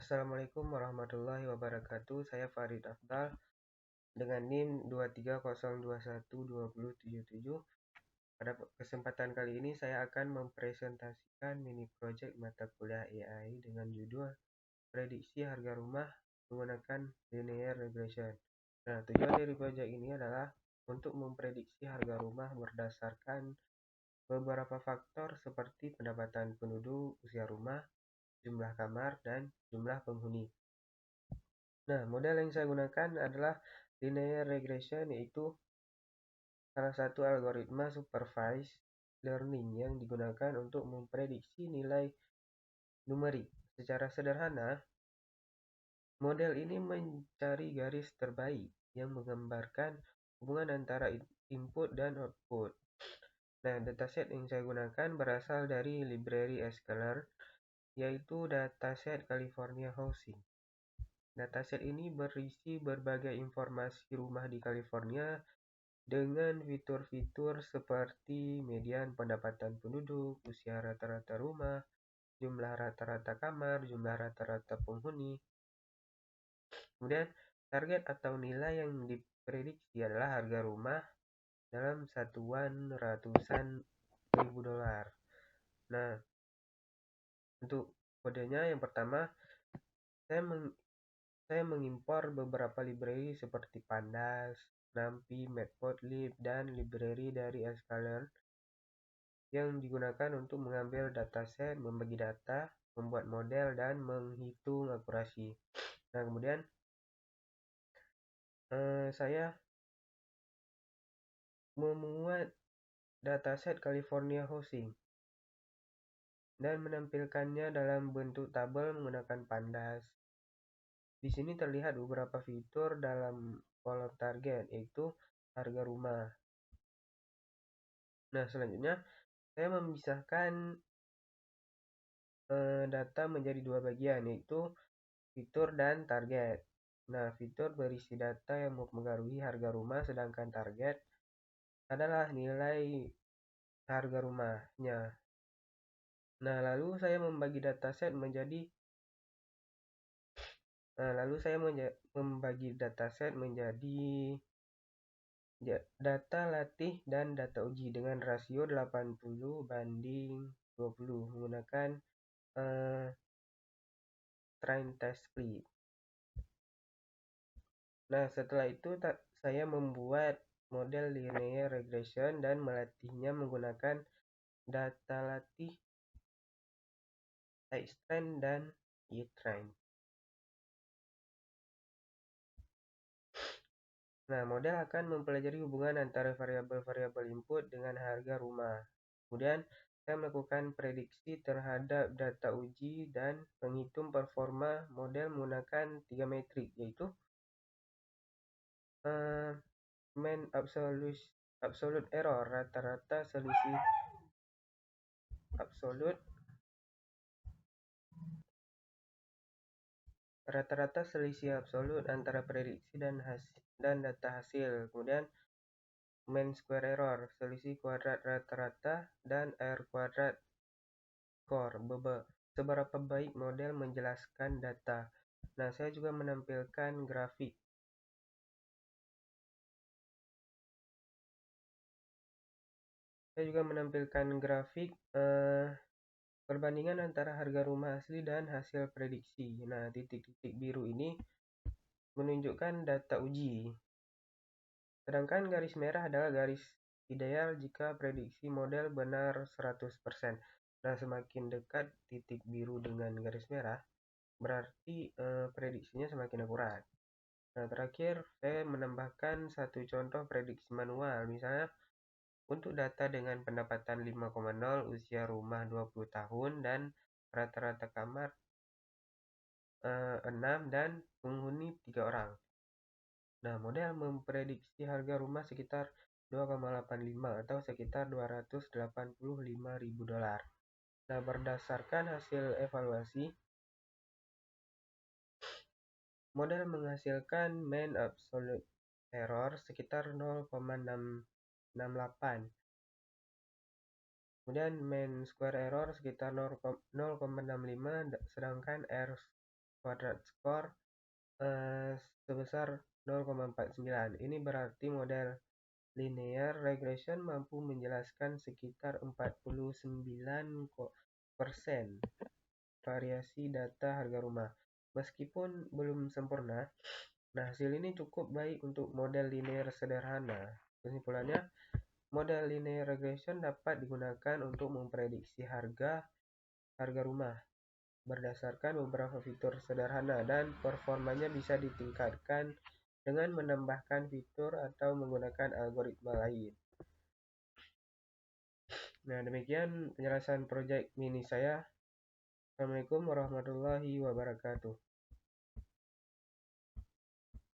Assalamualaikum warahmatullahi wabarakatuh. Saya Farid Afdal dengan NIM 230212077. Pada kesempatan kali ini saya akan mempresentasikan mini project mata kuliah AI dengan judul Prediksi Harga Rumah menggunakan Linear Regression. Nah, tujuan dari project ini adalah untuk memprediksi harga rumah berdasarkan beberapa faktor seperti pendapatan penduduk, usia rumah, jumlah kamar, dan jumlah penghuni. Nah, model yang saya gunakan adalah linear regression, yaitu salah satu algoritma supervised learning yang digunakan untuk memprediksi nilai numerik. Secara sederhana, model ini mencari garis terbaik yang menggambarkan hubungan antara input dan output. Nah, dataset yang saya gunakan berasal dari library Escalar, yaitu dataset California Housing. Dataset ini berisi berbagai informasi rumah di California dengan fitur-fitur seperti median pendapatan penduduk, usia rata-rata rumah, jumlah rata-rata kamar, jumlah rata-rata penghuni. Kemudian target atau nilai yang diprediksi adalah harga rumah dalam satuan ratusan ribu dolar. Nah, untuk kodenya yang pertama, saya mengimpor beberapa library seperti Pandas, NumPy, Matplotlib, dan library dari Escalar yang digunakan untuk mengambil dataset, membagi data, membuat model, dan menghitung akurasi. Nah, kemudian saya memuat dataset California Housing dan menampilkannya dalam bentuk tabel menggunakan Pandas. Di sini terlihat beberapa fitur dalam kolom target, yaitu harga rumah. Nah, selanjutnya saya memisahkan data menjadi dua bagian, yaitu fitur dan target. Nah, fitur berisi data yang mempengaruhi harga rumah, sedangkan target adalah nilai harga rumahnya. Nah, lalu saya membagi dataset menjadi data latih dan data uji dengan rasio 80:20 menggunakan train test split. Nah, setelah itu saya membuat model linear regression dan melatihnya menggunakan data latih X-train dan Y-train. Nah, model akan mempelajari hubungan antara variabel-variabel input dengan harga rumah. Kemudian, saya melakukan prediksi terhadap data uji dan menghitung performa model menggunakan 3 metrik, yaitu mean absolute error, rata-rata selisih absolut antara prediksi dan data hasil. Kemudian mean square error, selisih kuadrat rata-rata, dan R kuadrat score, seberapa baik model menjelaskan data. Nah, saya juga menampilkan grafik. Perbandingan antara harga rumah asli dan hasil prediksi. Nah, titik-titik biru ini menunjukkan data uji. Sedangkan garis merah adalah garis ideal jika prediksi model benar 100%. Nah, semakin dekat titik biru dengan garis merah, berarti prediksinya semakin akurat. Nah, terakhir saya menambahkan satu contoh prediksi manual. Misalnya, untuk data dengan pendapatan 5,0, usia rumah 20 tahun, dan rata-rata kamar 6 dan penghuni 3 orang. Nah, model memprediksi harga rumah sekitar 2,85 atau sekitar 285.000 dolar. Nah, berdasarkan hasil evaluasi, model menghasilkan mean absolute error sekitar 0,668. Kemudian mean square error sekitar 0,65, sedangkan R quadrat score sebesar 0,49. Ini berarti model linear regression mampu menjelaskan sekitar 49% variasi data harga rumah. Meskipun belum sempurna, hasil ini cukup baik untuk model linear sederhana. Kesimpulannya, model linear regression dapat digunakan untuk memprediksi harga rumah berdasarkan beberapa fitur sederhana, dan performanya bisa ditingkatkan dengan menambahkan fitur atau menggunakan algoritma lain. Nah, demikian penjelasan proyek mini saya. Assalamualaikum warahmatullahi wabarakatuh.